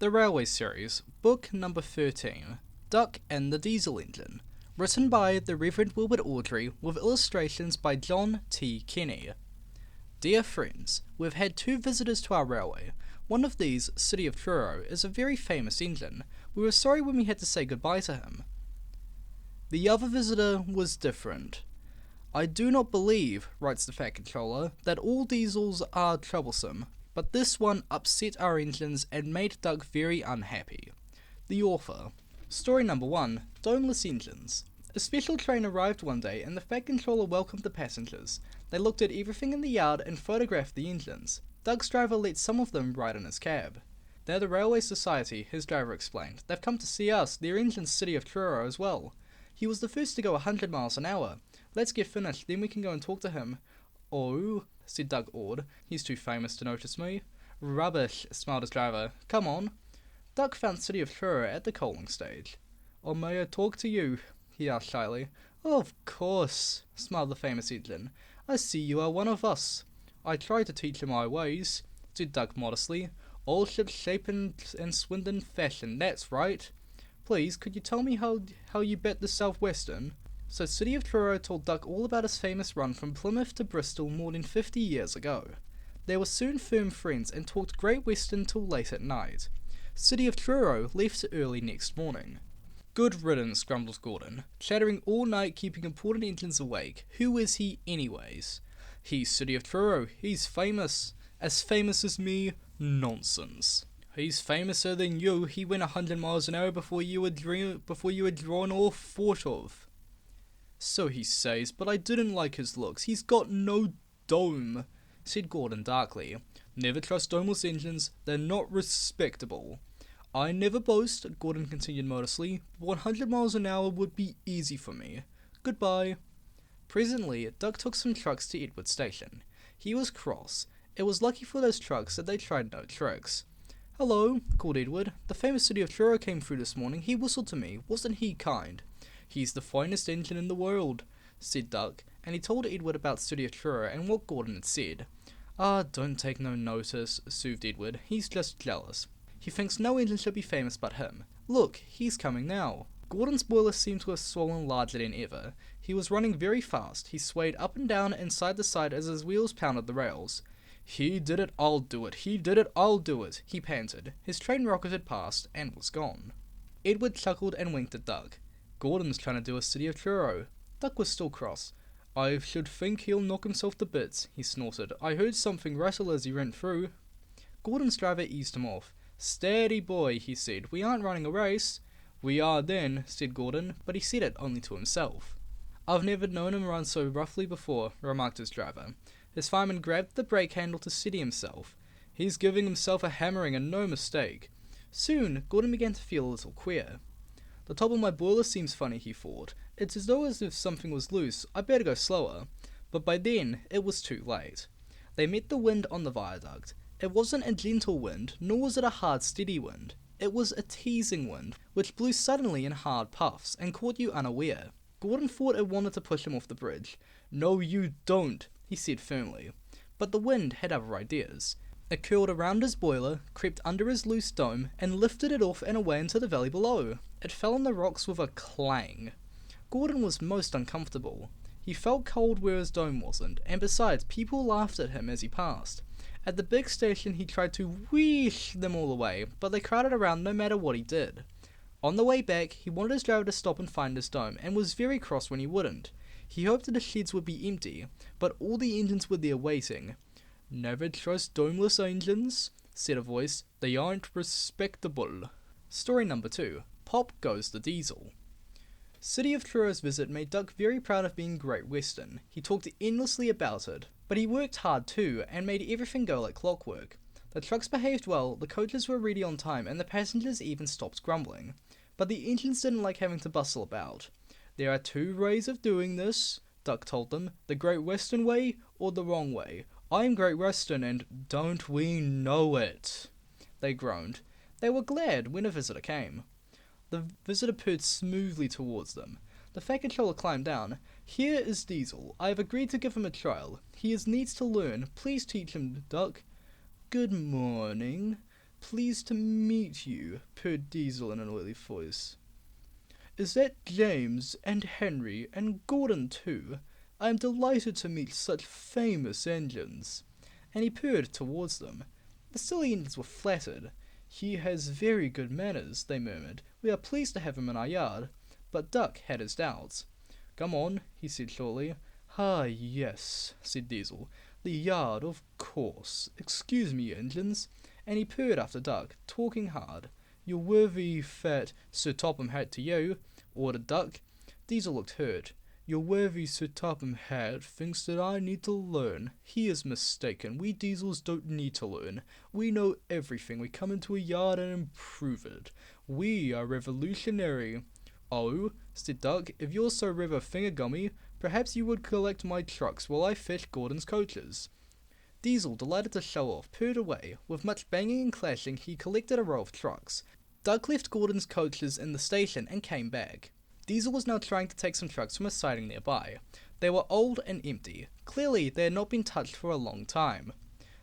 The Railway Series, Book Number 13, Duck and the Diesel Engine, written by the Reverend Wilbert Awdry with illustrations by John T. Kenny. Dear friends, we've had two visitors to our railway. One of these, City of Truro, is a very famous engine. We were sorry when we had to say goodbye to him. The other visitor was different. I do not believe, writes the Fat Controller, that all diesels are troublesome, but this one upset our engines and made Doug very unhappy. The author. Story number 1, Domeless Engines. A special train arrived one day and the Fat Controller welcomed the passengers. They looked at everything in the yard and photographed the engines. Doug's driver let some of them ride in his cab. They're the Railway Society, his driver explained. They've come to see us, their engine's City of Truro as well. He was the first to go 100 miles an hour. Let's get finished, then we can go and talk to him. Oh, said Doug awed. He's too famous to notice me. Rubbish, smiled his driver. Come on. Doug found City of Truro at the coaling stage. Oh, may I talk to you? He asked shyly. Oh, of course, smiled the famous engine. I see you are one of us. I try to teach you my ways, said Doug modestly. All ships shape in Swindon fashion, that's right. Please, could you tell me how you bet the Southwestern? So City of Truro told Doug all about his famous run from Plymouth to Bristol more than 50 years ago. They were soon firm friends and talked Great Western till late at night. City of Truro left early next morning. Good riddance, grumbled Gordon. Chattering all night, keeping important engines awake. Who is he anyways? He's City of Truro. He's famous. As famous as me? Nonsense. He's famouser than you. He went 100 miles an hour before you were drawn or thought of. So he says, but I didn't like his looks. He's got no dome, said Gordon darkly. Never trust domeless engines. They're not respectable. I never boast, Gordon continued modestly, but 100 miles an hour would be easy for me. Goodbye. Presently, Doug took some trucks to Edward Station. He was cross. It was lucky for those trucks that they tried no tricks. Hello, called Edward. The famous City of Truro came through this morning. He whistled to me. Wasn't he kind? He's the finest engine in the world, said Doug, and he told Edward about City of Truro and what Gordon had said. Ah, don't take no notice, soothed Edward. He's just jealous. He thinks no engine should be famous but him. Look, he's coming now. Gordon's boiler seemed to have swollen larger than ever. He was running very fast. He swayed up and down and side to side as his wheels pounded the rails. He did it, I'll do it. He did it, I'll do it, he panted. His train rocketed past and was gone. Edward chuckled and winked at Doug. Gordon's trying to do a City of Truro. Doug was still cross. I should think he'll knock himself to bits, he snorted. I heard something rattle as he went through. Gordon's driver eased him off. Steady, boy, he said. We aren't running a race. We are then, said Gordon, but he said it only to himself. I've never known him run so roughly before, remarked his driver. His fireman grabbed the brake handle to steady himself. He's giving himself a hammering and no mistake. Soon, Gordon began to feel a little queer. The top of my boiler seems funny, he thought. It's as though as if something was loose. I better go slower. But by then, it was too late. They met the wind on the viaduct. It wasn't a gentle wind, nor was it a hard, steady wind. It was a teasing wind, which blew suddenly in hard puffs, and caught you unaware. Gordon thought it wanted to push him off the bridge. No, you don't, he said firmly. But the wind had other ideas. It curled around his boiler, crept under his loose dome, and lifted it off and away into the valley below. It fell on the rocks with a clang. Gordon was most uncomfortable. He felt cold where his dome wasn't, and besides, people laughed at him as he passed. At the big station he tried to wheesh them all away, but they crowded around no matter what he did. On the way back, he wanted his driver to stop and find his dome, and was very cross when he wouldn't. He hoped that the sheds would be empty, but all the engines were there waiting. Never trust domeless engines, said a voice. They aren't respectable. Story number 2. Pop Goes the Diesel. City of Truro's visit made Doug very proud of being Great Western. He talked endlessly about it, but he worked hard too, and made everything go like clockwork. The trucks behaved well, the coaches were ready on time, and the passengers even stopped grumbling. But the engines didn't like having to bustle about. There are two ways of doing this, Doug told them, the Great Western way or the wrong way. I'm Great Western and don't we know it? They groaned. They were glad when a visitor came. The visitor purred smoothly towards them. The Fat Controller climbed down. Here is Diesel. I have agreed to give him a trial. He needs to learn. Please teach him, Doug. Good morning. pleased to meet you, purred Diesel in an oily voice. Is that James and Henry and Gordon too? I am delighted to meet such famous engines. And he purred towards them. The silly engines were flattered. He has very good manners, they murmured. We are pleased to have him in our yard. But Duck had his doubts. Come on, he said shortly. Ah, yes, said Diesel. The yard, of course. Excuse me, engines. And he purred after Duck, talking hard. Your worthy fat Sir Topham Hatt to you, ordered Duck. Diesel looked hurt. Your worthy Sir Topham Hatt thinks that I need to learn. He is mistaken. We Diesels don't need to learn. We know everything. We come into a yard and improve it. We are revolutionary. Oh, said Duck, if you're so river finger-gummy, perhaps you would collect my trucks while I fetch Gordon's coaches. Diesel, delighted to show off, purred away. With much banging and clashing, he collected a row of trucks. Duck left Gordon's coaches in the station and came back. Diesel was now trying to take some trucks from a siding nearby. They were old and empty. Clearly, they had not been touched for a long time.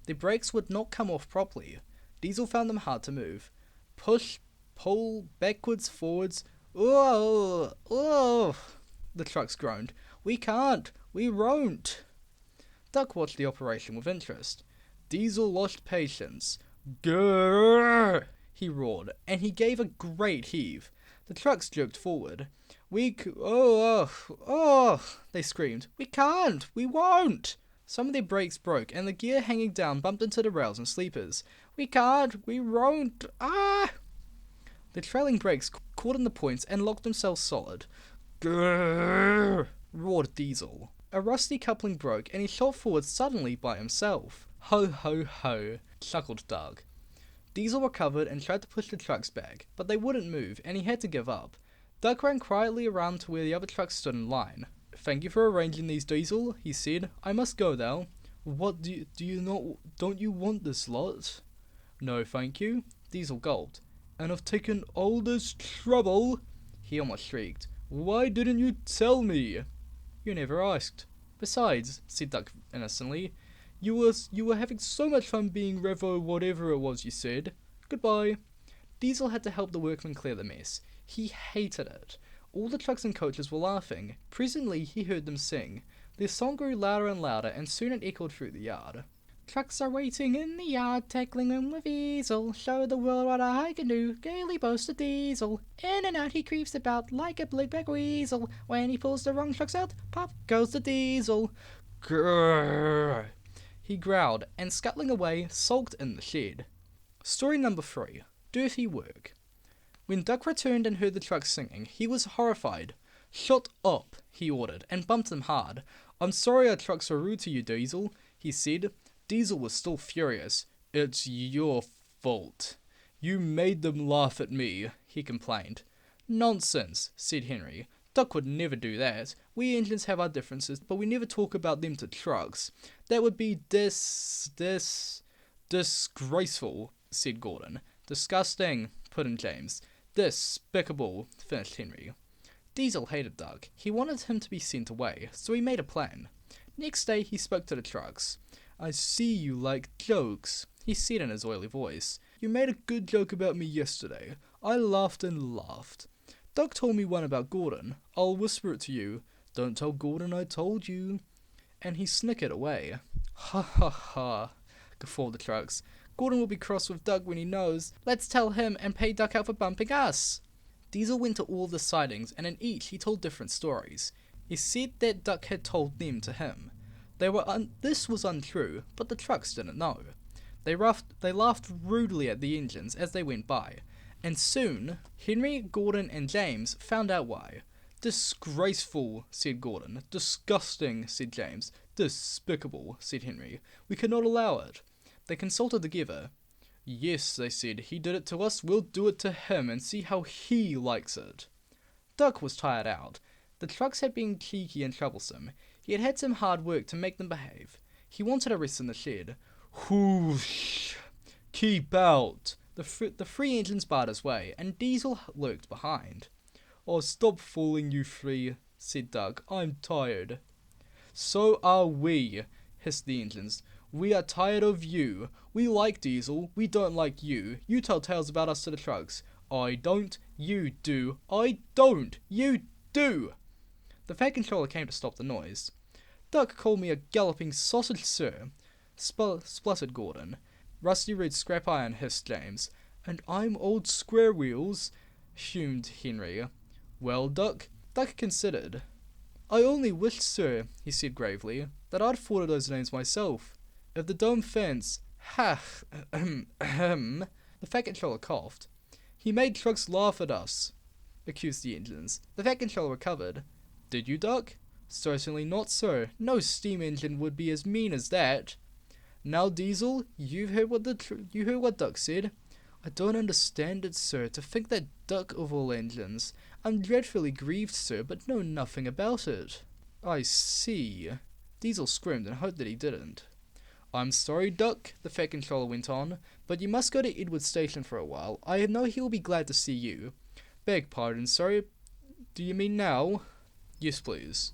Their brakes would not come off properly. Diesel found them hard to move. Push, pull, backwards, forwards. Oh, oh, the trucks groaned. We can't, we won't. Duck watched the operation with interest. Diesel lost patience. Grrr, he roared, and he gave a great heave. The trucks jerked forward. They screamed. We can't, we won't. Some of their brakes broke, and the gear hanging down bumped into the rails and sleepers. We can't, we won't, ah! The trailing brakes caught in the points and locked themselves solid. Grrr, roared Diesel. A rusty coupling broke, and he shot forward suddenly by himself. Ho, ho, ho, chuckled Doug. Diesel recovered and tried to push the trucks back, but they wouldn't move, and he had to give up. Doug ran quietly around to where the other trucks stood in line. Thank you for arranging these, Diesel, he said. I must go now. What don't you want this lot? No, thank you, Diesel gulped. And I've taken all this trouble, he almost shrieked. Why didn't you tell me? You never asked. Besides, said Duck innocently, you were having so much fun being Revo whatever it was you said. Goodbye. Diesel had to help the workmen clear the mess. He hated it. All the trucks and coaches were laughing. Presently he heard them sing. Their song grew louder and louder, and soon it echoed through the yard. Trucks are waiting in the yard, tackling them with easel. Show the world what I can do, gaily boasted Diesel. In and out he creeps about like a big-back weasel. When he pulls the wrong trucks out, pop goes the Diesel. Grrr! He growled, and scuttling away, sulked in the shed. Story number 3. Dirty Work. When Duck returned and heard the trucks singing, he was horrified. Shut up, he ordered, and bumped them hard. I'm sorry our trucks were rude to you, Diesel, he said. Diesel was still furious. It's your fault. You made them laugh at me, he complained. Nonsense, said Henry. Duck would never do that. We engines have our differences, but we never talk about them to trucks. That would be disgraceful, said Gordon. Disgusting, put in James. Despicable, finished Henry. Diesel hated Duck. He wanted him to be sent away, so he made a plan. Next day he spoke to the trucks. I see you like jokes, he said in his oily voice. You made a good joke about me yesterday. I laughed and laughed. Duck told me one about Gordon. I'll whisper it to you. Don't tell Gordon I told you. And he snickered away. Ha ha ha, guffawed the trucks. Gordon will be cross with Duck when he knows. Let's tell him and pay Duck out for bumping us. Diesel went to all the sidings, and in each he told different stories. He said that Duck had told them to him. This was untrue, but the trucks didn't know. They laughed rudely at the engines as they went by, and soon Henry, Gordon, and James found out why. Disgraceful, said Gordon. Disgusting, said James. Despicable, said Henry. We cannot allow it. They consulted together. Yes, they said, he did it to us, we'll do it to him and see how he likes it. Duck was tired out. The trucks had been cheeky and troublesome. He had had some hard work to make them behave. He wanted a rest in the shed. Whoosh! Keep out! The three engines barred his way, and Diesel lurked behind. Oh, stop fooling, you three, said Doug. I'm tired. So are we, hissed the engines. We are tired of you. We like Diesel. We don't like you. You tell tales about us to the trucks. I don't. You do. I don't. You do. The Fat Controller came to stop the noise. Duck called me a galloping sausage, sir, spluttered Gordon. Rusty Red Scrap Iron, hissed James. And I'm old Square Wheels, fumed Henry. Well, Duck considered. I only wish, sir, he said gravely, that I'd thought of those names myself. If the dome fence, the Fat Controller coughed. He made trucks laugh at us, accused the engines. The Fat Controller recovered. Did you, Duck? Certainly not, sir. No steam engine would be as mean as that. Now, Diesel, you heard what Duck said. I don't understand it, sir, to think that Duck of all engines. I'm dreadfully grieved, sir, but know nothing about it. I see. Diesel squirmed and hoped that he didn't. I'm sorry, Duck, the Fat Controller went on, but you must go to Edward Station for a while. I know he will be glad to see you. Beg pardon, sorry. Do you mean now? Yes, please.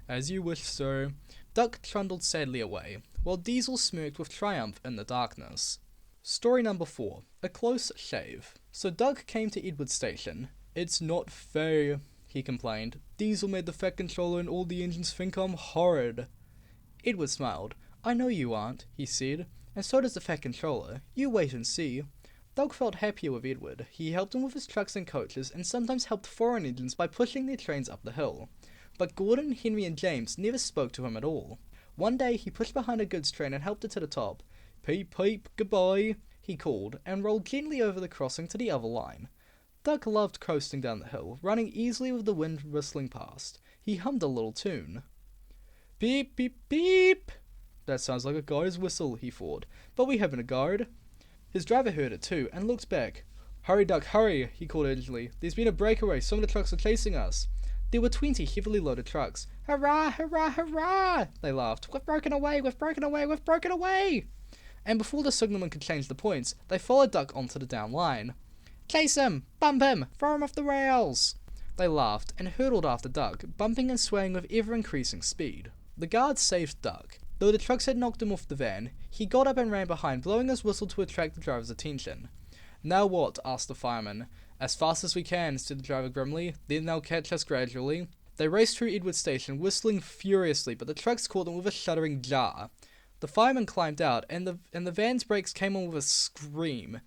As you wish, sir. Duck trundled sadly away, while Diesel smirked with triumph in the darkness. Story number 4. A Close Shave. So Duck came to Edward Station. It's not fair, he complained. Diesel made the Fat Controller and all the engines think I'm horrid. Edward smiled. I know you aren't, he said, and so does the Fat Controller. You wait and see. Duck felt happier with Edward. He helped him with his trucks and coaches, and sometimes helped foreign engines by pushing their trains up the hill. But Gordon, Henry, and James never spoke to him at all. One day he pushed behind a goods train and helped it to the top. Peep, peep, goodbye, he called, and rolled gently over the crossing to the other line. Duck loved coasting down the hill, running easily with the wind whistling past. He hummed a little tune. Beep, beep, beep! That sounds like a guy's whistle, he thought, but we haven't a guard. His driver heard it too, and looked back. Hurry, Duck, hurry, he called urgently. There's been a breakaway, some of the trucks are chasing us. There were 20 heavily loaded trucks. Hurrah, hurrah, hurrah! They laughed. We've broken away, we've broken away, we've broken away! And before the signalman could change the points, they followed Duck onto the down line. Chase him! Bump him! Throw him off the rails! They laughed and hurtled after Duck, bumping and swaying with ever-increasing speed. The guards saved Duck. Though the trucks had knocked him off the van, he got up and ran behind, blowing his whistle to attract the driver's attention. Now what? Asked the fireman. As fast as we can, said the driver grimly. Then they'll catch us gradually. They raced through Edward Station, whistling furiously, but the trucks caught them with a shuddering jar. The fireman climbed out, and the van's brakes came on with a scream.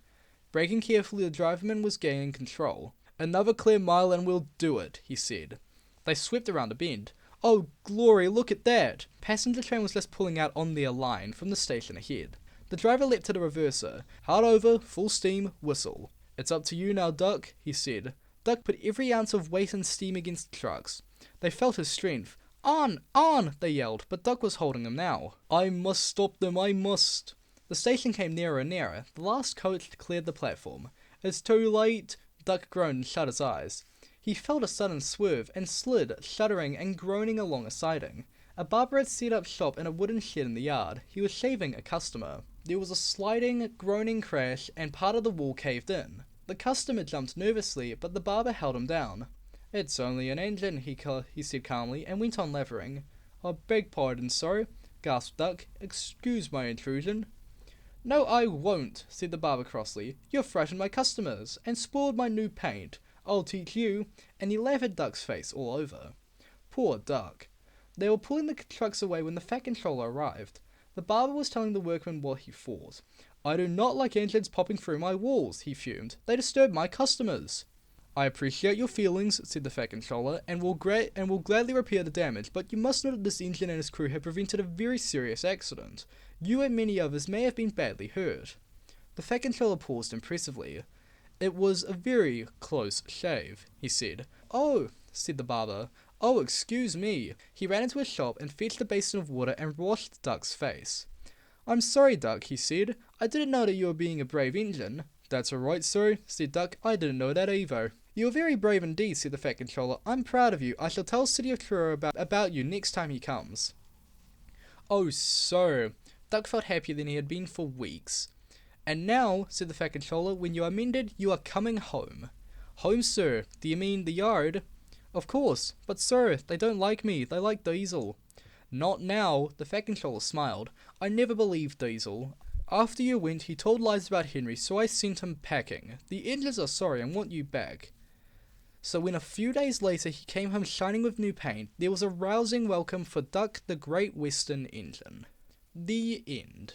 Braking carefully, the driverman was gaining control. Another clear mile and we'll do it, he said. They swept around a bend. Oh, glory, look at that! Passenger train was just pulling out on their line from the station ahead. The driver leapt to the reverser. Hard over, full steam, whistle. It's up to you now, Duck, he said. Duck put every ounce of weight and steam against the trucks. They felt his strength. On! On! They yelled, but Duck was holding them now. I must stop them, I must! The station came nearer and nearer. The last coach cleared the platform. It's too late! Duck groaned and shut his eyes. He felt a sudden swerve, and slid, shuddering and groaning along a siding. A barber had set up shop in a wooden shed in the yard. He was shaving a customer. There was a sliding, groaning crash, and part of the wall caved in. The customer jumped nervously, but the barber held him down. It's only an engine, he said calmly, and went on levering. I beg pardon, sir, gasped Duck. Excuse my intrusion. No, I won't, said the barber crossly. You've frightened my customers, and spoiled my new paint. I'll teach you, and he lathered Duck's face all over. Poor Duck. They were pulling the trucks away when the Fat Controller arrived. The barber was telling the workmen what he thought. I do not like engines popping through my walls, he fumed. They disturb my customers. I appreciate your feelings, said the Fat Controller, and will gladly repair the damage, but you must know that this engine and his crew have prevented a very serious accident. You and many others may have been badly hurt. The Fat Controller paused impressively. It was a very close shave, he said. Oh, said the barber. Oh, excuse me. He ran into his shop and fetched a basin of water and washed Duck's face. I'm sorry, Duck, he said. I didn't know that you were being a brave engine. That's all right, sir, said Duck. I didn't know that either. You're very brave indeed, said the Fat Controller. I'm proud of you. I shall tell City of Truro about you next time he comes. Oh, sir. Duck felt happier than he had been for weeks. And now, said the Fat Controller, when you are mended, you are coming home. Home, sir? Do you mean the yard? Of course, but sir, they don't like me. They like Diesel. Not now, the Fat Controller smiled. I never believed Diesel. After you went, he told lies about Henry, so I sent him packing. The Edgers are sorry and want you back. So when a few days later he came home shining with new paint, there was a rousing welcome for Duck the Great Western Engine. The end.